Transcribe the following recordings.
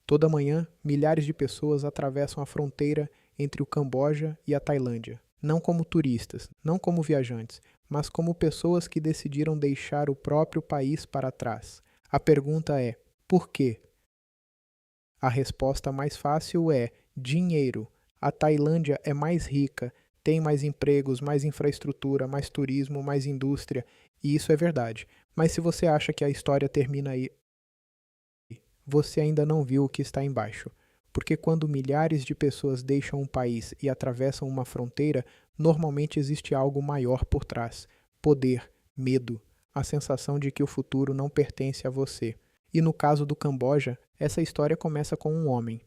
Toda manhã, milhares de pessoas atravessam a fronteira entre o Camboja e a Tailândia, não como turistas, não como viajantes, mas como pessoas que decidiram deixar o próprio país para trás. A pergunta é: por quê? A resposta mais fácil é dinheiro. A Tailândia é mais rica, tem mais empregos, mais infraestrutura, mais turismo, mais indústria, e isso é verdade. Mas se você acha que a história termina aí, você ainda não viu o que está embaixo. Porque quando milhares de pessoas deixam um país e atravessam uma fronteira, normalmente existe algo maior por trás: poder, medo, a sensação de que o futuro não pertence a você. E no caso do Camboja, essa história começa com um homem.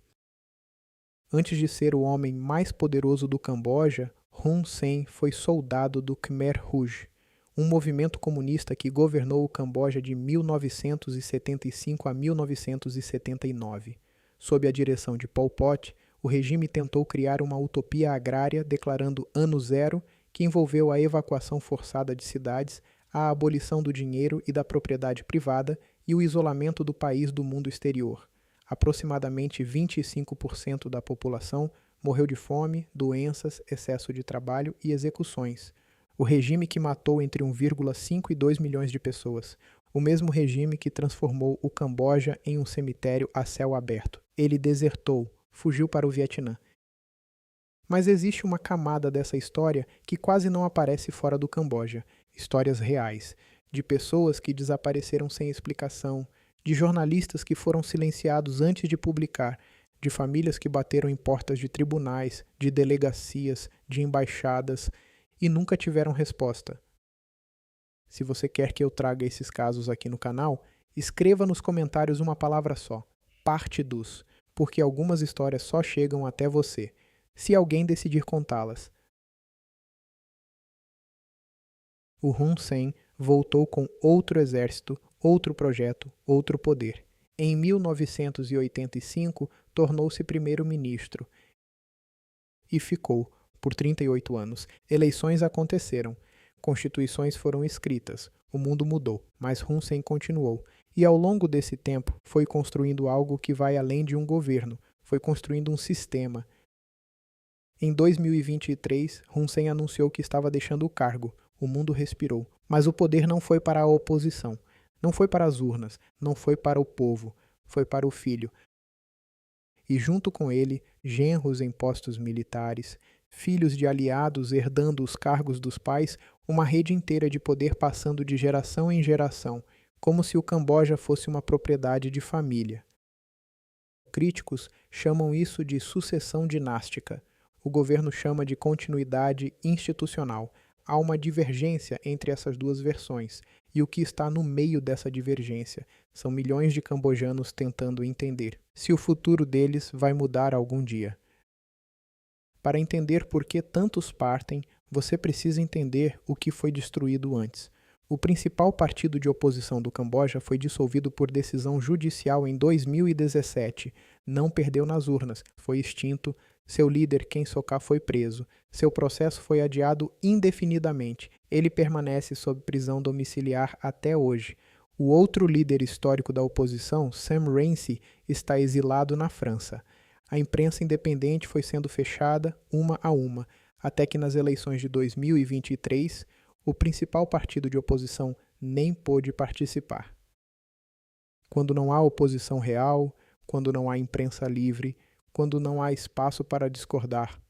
Antes de ser o homem mais poderoso do Camboja, Hun Sen foi soldado do Khmer Rouge, um movimento comunista que governou o Camboja de 1975 a 1979. Sob a direção de Pol Pot, o regime tentou criar uma utopia agrária declarando Ano Zero, que envolveu a evacuação forçada de cidades, a abolição do dinheiro e da propriedade privada e o isolamento do país do mundo exterior. Aproximadamente 25% da população morreu de fome, doenças, excesso de trabalho e execuções. O regime que matou entre 1,5 e 2 milhões de pessoas. O mesmo regime que transformou o Camboja em um cemitério a céu aberto. Ele desertou, fugiu para o Vietnã. Mas existe uma camada dessa história que quase não aparece fora do Camboja. Histórias reais, de pessoas que desapareceram sem explicação, de jornalistas que foram silenciados antes de publicar, de famílias que bateram em portas de tribunais, de delegacias, de embaixadas e nunca tiveram resposta. Se você quer que eu traga esses casos aqui no canal, escreva nos comentários uma palavra só: parte dos, porque algumas histórias só chegam até você, se alguém decidir contá-las. O Hun Sen voltou com outro exército, outro projeto, outro poder. Em 1985, tornou-se primeiro-ministro e ficou por 38 anos. Eleições aconteceram, constituições foram escritas, o mundo mudou, mas Hun Sen continuou. E ao longo desse tempo foi construindo algo que vai além de um governo, foi construindo um sistema. Em 2023, Hun Sen anunciou que estava deixando o cargo. O mundo respirou. Mas o poder não foi para a oposição, não foi para as urnas, não foi para o povo, foi para o filho. E junto com ele, genros em postos militares, filhos de aliados herdando os cargos dos pais, uma rede inteira de poder passando de geração em geração, como se o Camboja fosse uma propriedade de família. Críticos chamam isso de sucessão dinástica. O governo chama de continuidade institucional. Há uma divergência entre essas duas versões, e o que está no meio dessa divergência são milhões de cambojanos tentando entender se o futuro deles vai mudar algum dia. Para entender por que tantos partem, você precisa entender o que foi destruído antes. O principal partido de oposição do Camboja foi dissolvido por decisão judicial em 2017. Não perdeu nas urnas, foi extinto. Seu líder, Ken Sokha, foi preso. Seu processo foi adiado indefinidamente. Ele permanece sob prisão domiciliar até hoje. O outro líder histórico da oposição, Sam Rainsy, está exilado na França. A imprensa independente foi sendo fechada, uma a uma, até que nas eleições de 2023, o principal partido de oposição nem pôde participar. Quando não há oposição real, quando não há imprensa livre, quando não há espaço para discordar,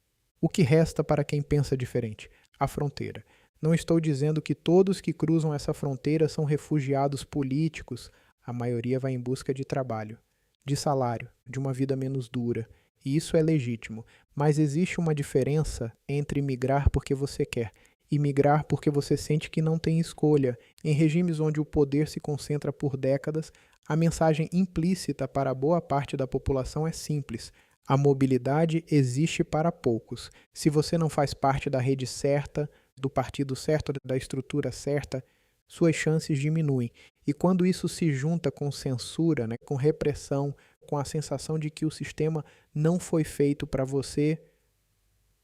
o que resta para quem pensa diferente? A fronteira. Não estou dizendo que todos que cruzam essa fronteira são refugiados políticos. A maioria vai em busca de trabalho, de salário, de uma vida menos dura. E isso é legítimo. Mas existe uma diferença entre migrar porque você quer e migrar porque você sente que não tem escolha. Em regimes onde o poder se concentra por décadas, a mensagem implícita para boa parte da população é simples: a mobilidade existe para poucos. Se você não faz parte da rede certa, do partido certo, da estrutura certa, suas chances diminuem. E quando isso se junta com censura, com repressão, com a sensação de que o sistema não foi feito para você,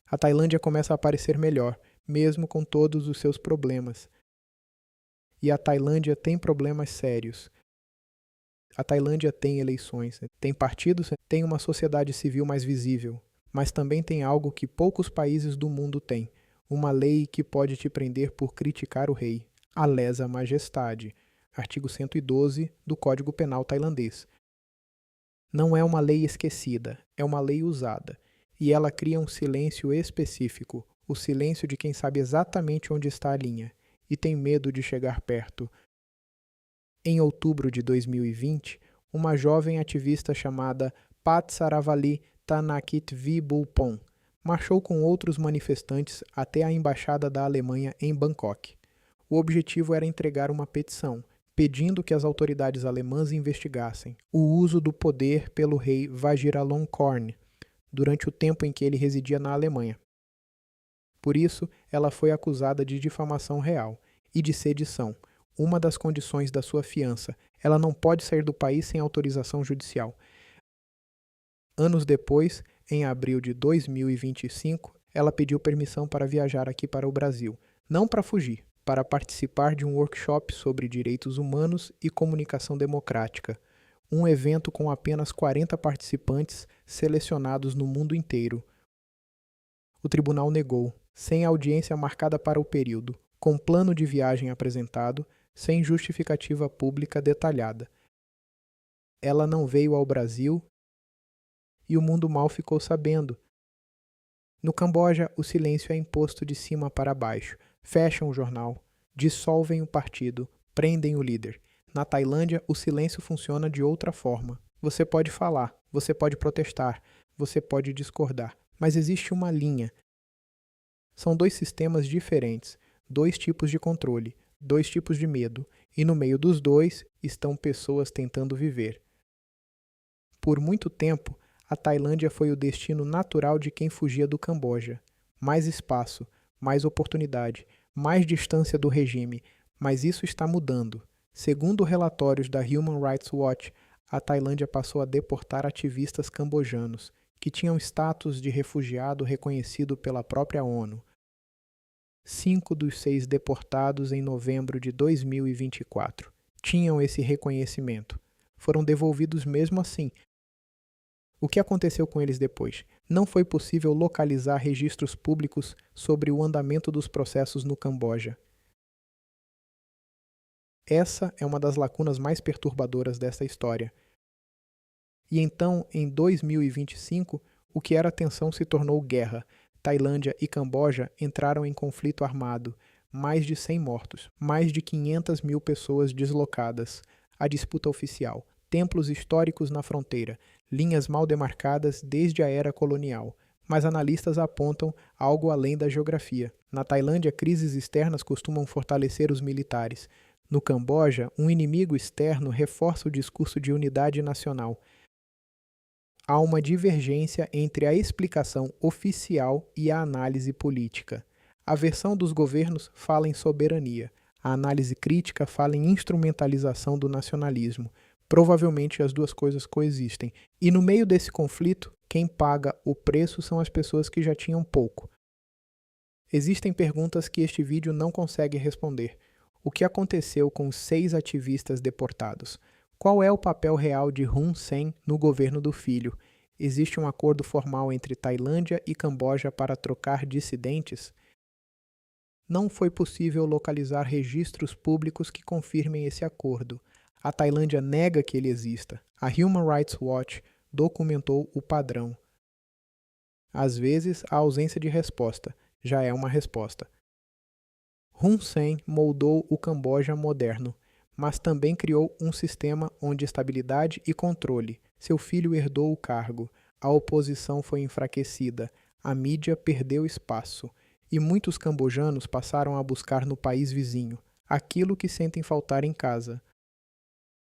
a Tailândia começa a parecer melhor, mesmo com todos os seus problemas. E a Tailândia tem problemas sérios. A Tailândia tem eleições, tem partidos, tem uma sociedade civil mais visível, mas também tem algo que poucos países do mundo têm: uma lei que pode te prender por criticar o rei, a lesa majestade, artigo 112 do Código Penal tailandês. Não é uma lei esquecida, é uma lei usada, e ela cria um silêncio específico, o silêncio de quem sabe exatamente onde está a linha, e tem medo de chegar perto. Em outubro de 2020, uma jovem ativista chamada Patsaravali Thanakitviboonpong marchou com outros manifestantes até a embaixada da Alemanha em Bangkok. O objetivo era entregar uma petição, pedindo que as autoridades alemãs investigassem o uso do poder pelo rei Vajiralongkorn durante o tempo em que ele residia na Alemanha. Por isso, ela foi acusada de difamação real e de sedição, uma das condições da sua fiança. Ela não pode sair do país sem autorização judicial. Anos depois, em abril de 2025, ela pediu permissão para viajar aqui para o Brasil, não para fugir, para participar de um workshop sobre direitos humanos e comunicação democrática, um evento com apenas 40 participantes selecionados no mundo inteiro. O tribunal negou, sem audiência marcada para o período, com plano de viagem apresentado, sem justificativa pública detalhada. Ela não veio ao Brasil e o mundo mal ficou sabendo. No Camboja, o silêncio é imposto de cima para baixo. Fecham o jornal, dissolvem o partido, prendem o líder. Na Tailândia, o silêncio funciona de outra forma. Você pode falar, você pode protestar, você pode discordar, mas existe uma linha. São dois sistemas diferentes, dois tipos de controle, dois tipos de medo, e no meio dos dois estão pessoas tentando viver. Por muito tempo, a Tailândia foi o destino natural de quem fugia do Camboja. Mais espaço, mais oportunidade, mais distância do regime, mas isso está mudando. Segundo relatórios da Human Rights Watch, a Tailândia passou a deportar ativistas cambojanos, que tinham status de refugiado reconhecido pela própria ONU. 5 dos 6 deportados em novembro de 2024 tinham esse reconhecimento. Foram devolvidos mesmo assim. O que aconteceu com eles depois? Não foi possível localizar registros públicos sobre o andamento dos processos no Camboja. Essa é uma das lacunas mais perturbadoras dessa história. E então, em 2025, o que era tensão se tornou guerra. Tailândia e Camboja entraram em conflito armado, mais de 100 mortos, mais de 500 mil pessoas deslocadas, a disputa oficial, templos históricos na fronteira, linhas mal demarcadas desde a era colonial. Mas analistas apontam algo além da geografia. Na Tailândia, crises externas costumam fortalecer os militares. No Camboja, um inimigo externo reforça o discurso de unidade nacional. Há uma divergência entre a explicação oficial e a análise política. A versão dos governos fala em soberania, a análise crítica fala em instrumentalização do nacionalismo. Provavelmente as duas coisas coexistem. E no meio desse conflito, quem paga o preço são as pessoas que já tinham pouco. Existem perguntas que este vídeo não consegue responder. O que aconteceu com os 6 ativistas deportados? Qual é o papel real de Hun Sen no governo do filho? Existe um acordo formal entre Tailândia e Camboja para trocar dissidentes? Não foi possível localizar registros públicos que confirmem esse acordo. A Tailândia nega que ele exista. A Human Rights Watch documentou o padrão. Às vezes, a ausência de resposta já é uma resposta. Hun Sen moldou o Camboja moderno, mas também criou um sistema onde estabilidade e controle. Seu filho herdou o cargo, a oposição foi enfraquecida, a mídia perdeu espaço, e muitos cambojanos passaram a buscar no país vizinho aquilo que sentem faltar em casa.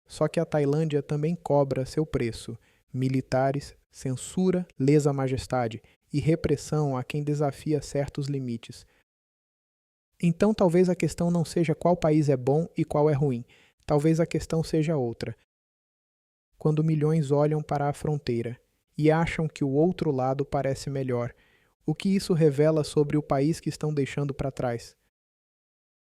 Só que a Tailândia também cobra seu preço: militares, censura, lesa majestade e repressão a quem desafia certos limites. Então talvez a questão não seja qual país é bom e qual é ruim. Talvez a questão seja outra. Quando milhões olham para a fronteira e acham que o outro lado parece melhor, o que isso revela sobre o país que estão deixando para trás?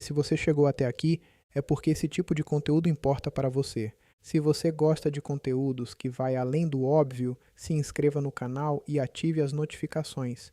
Se você chegou até aqui, é porque esse tipo de conteúdo importa para você. Se você gosta de conteúdos que vai além do óbvio, se inscreva no canal e ative as notificações.